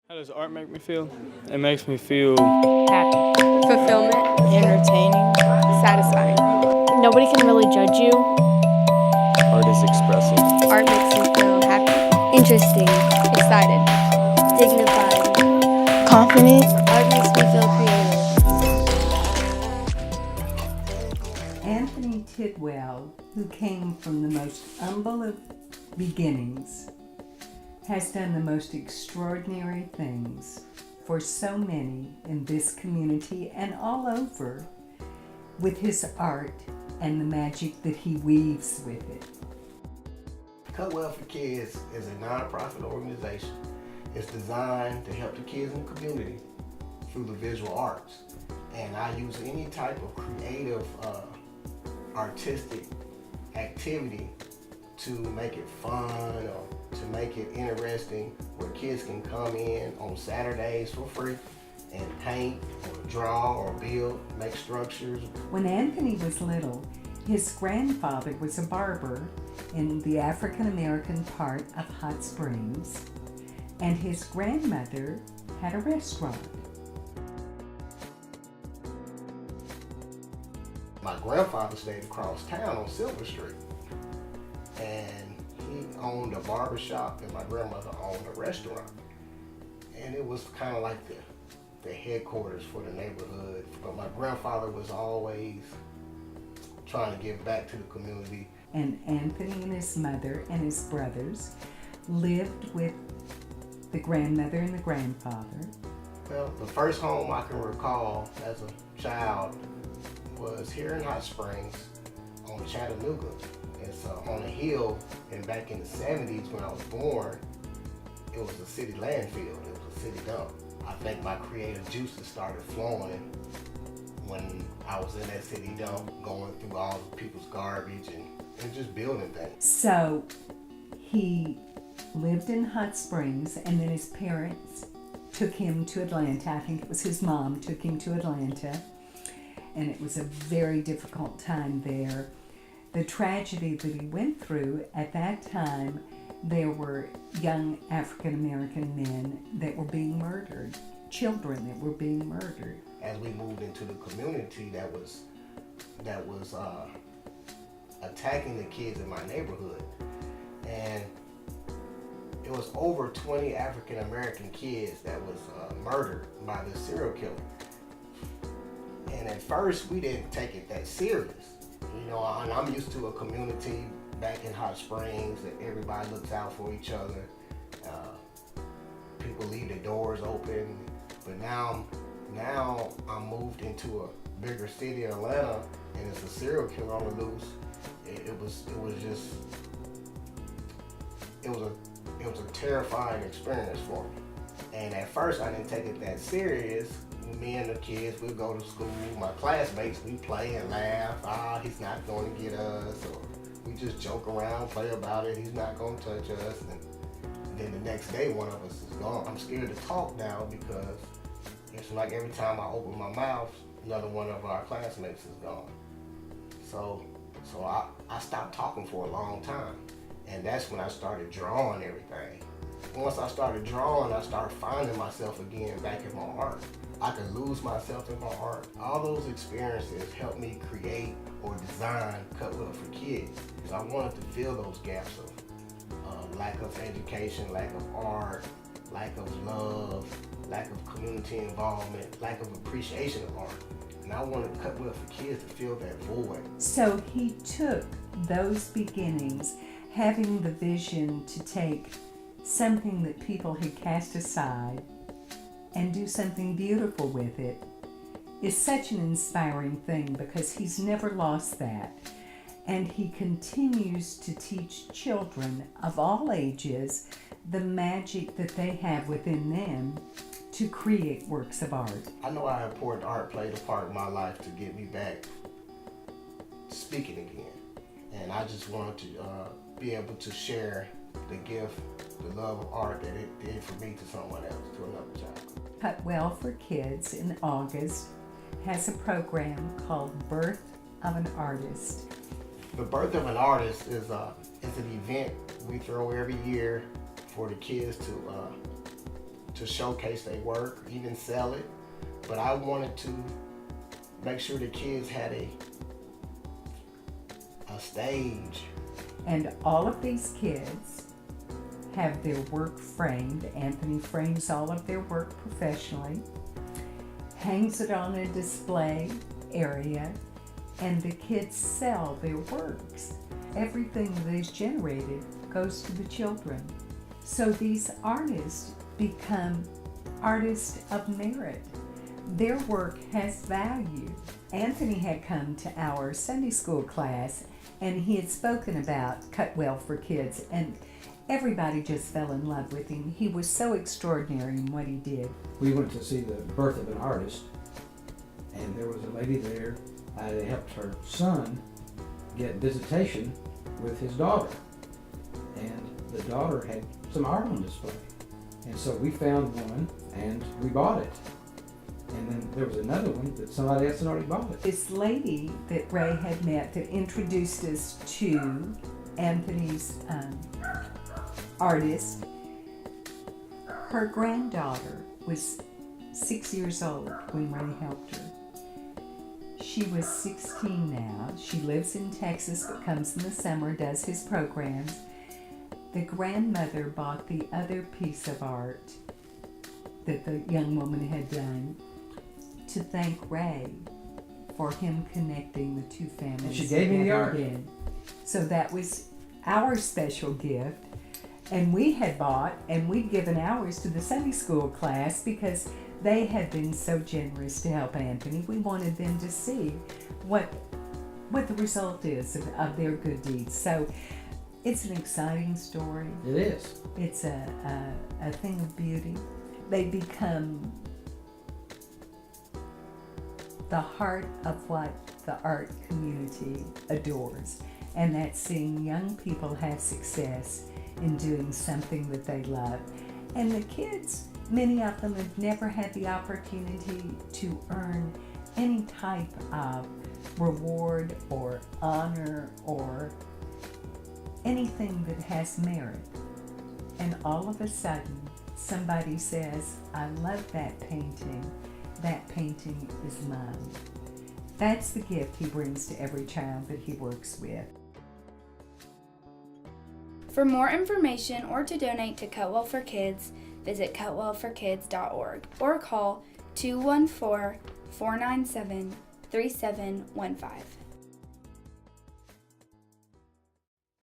How does art make me feel? It makes me feel Happy, fulfillment, entertaining. satisfying. Nobody can really judge you. Art is expressive. Art makes me feel happy, Interesting. excited. Dignified. Confident. Art makes me feel creative. Anthony Cutwell, who came from the most humble of beginnings, has done the most extraordinary things for so many in this community and all over with his art and the magic that he weaves with it. Cutwell for Kids is a nonprofit organization. It's designed to help the kids in the community through the visual arts. And I use any type of creative, artistic activity to make it fun or to make it interesting, where kids can come in on Saturdays for free and paint or draw or build, make structures. When Anthony was little, his grandfather was a barber in the African American part of Hot Springs, and his grandmother had a restaurant. My grandfather stayed across town on Silver Street, and he owned a barber shop and my grandmother owned a restaurant. And it was kind of like the headquarters for the neighborhood. But my grandfather was always trying to give back to the community. And Anthony and his mother and his brothers lived with the grandmother and the grandfather. Well, the first home I can recall as a child was here in Hot Springs on Chattanooga. It's on a hill, and back in the 70s when I was born, it was a city landfill, it was a city dump. I think my creative juices started flowing when I was in that city dump, going through all the people's garbage and just building things. So he lived in Hot Springs, and then his parents took him to Atlanta. I think it was his mom took him to Atlanta, and it was a very difficult time there. The tragedy that he went through at that time, there were young African American men that were being murdered, children that were being murdered. As we moved into the community that was attacking the kids in my neighborhood, and it was over 20 African American kids that was murdered by this serial killer. And at first we didn't take it that serious. You know, and I'm used to a community back in Hot Springs that everybody looks out for each other. People leave their doors open. But now I'm moved into a bigger city, Atlanta, and it's a serial killer on the loose. It was a terrifying experience for me. And at first I didn't take it that serious. Me and the kids, we'd go to school. My classmates, we play and laugh. He's not going to get us. Or we just joke around, play about it. He's not going to touch us. And then the next day, one of us is gone. I'm scared to talk now because it's like every time I open my mouth, another one of our classmates is gone. So I stopped talking for a long time. And that's when I started drawing everything. Once I started drawing, I started finding myself again back in my art. I could lose myself in my art. All those experiences helped me create or design Cutwell for Kids. I wanted to fill those gaps of lack of education, lack of art, lack of love, lack of community involvement, lack of appreciation of art. And I wanted Cutwell for Kids to fill that void. So he took those beginnings, having the vision to take something that people had cast aside and do something beautiful with it, is such an inspiring thing, because he's never lost that. And he continues to teach children of all ages the magic that they have within them to create works of art. I know how important art played a part in my life to get me back speaking again. And I just wanted to be able to share the gift, the love of art that it did for me to someone else, to another child. Cutwell for Kids in August has a program called Birth of an Artist. The Birth of an Artist is an event we throw every year for the kids to showcase their work, even sell it. But I wanted to make sure the kids had a stage. And all of these kids have their work framed. Anthony frames all of their work professionally, hangs it on a display area, and the kids sell their works. Everything that is generated goes to the children. So these artists become artists of merit. Their work has value. Anthony had come to our Sunday school class and he had spoken about Cutwell for Kids, and everybody just fell in love with him. He was so extraordinary in what he did. We went to see the birth of an artist, and there was a lady there that helped her son get visitation with his daughter. And the daughter had some art on display. And so we found one and we bought it. And then there was another one that somebody else had already bought it. This lady that Ray had met that introduced us to Anthony's artist, her granddaughter was 6 years old when Ray helped her. She was 16 now. She lives in Texas but comes in the summer, does his programs. The grandmother bought the other piece of art that the young woman had done to thank Ray for him connecting the two families. And she gave me the art. Again. So that was our special gift. And we had bought and we'd given ours to the Sunday school class because they had been so generous to help Anthony. We wanted them to see what the result is of their good deeds. So it's an exciting story. It is. It's a thing of beauty. They become the heart of what the art community adores, and that's seeing young people have success in doing something that they love. And the kids, many of them have never had the opportunity to earn any type of reward or honor or anything that has merit. And all of a sudden, somebody says, I love that painting. That painting is mine. That's the gift he brings to every child that he works with. For more information or to donate to Cutwell for Kids, visit cutwellforkids.org or call 214-497-3715.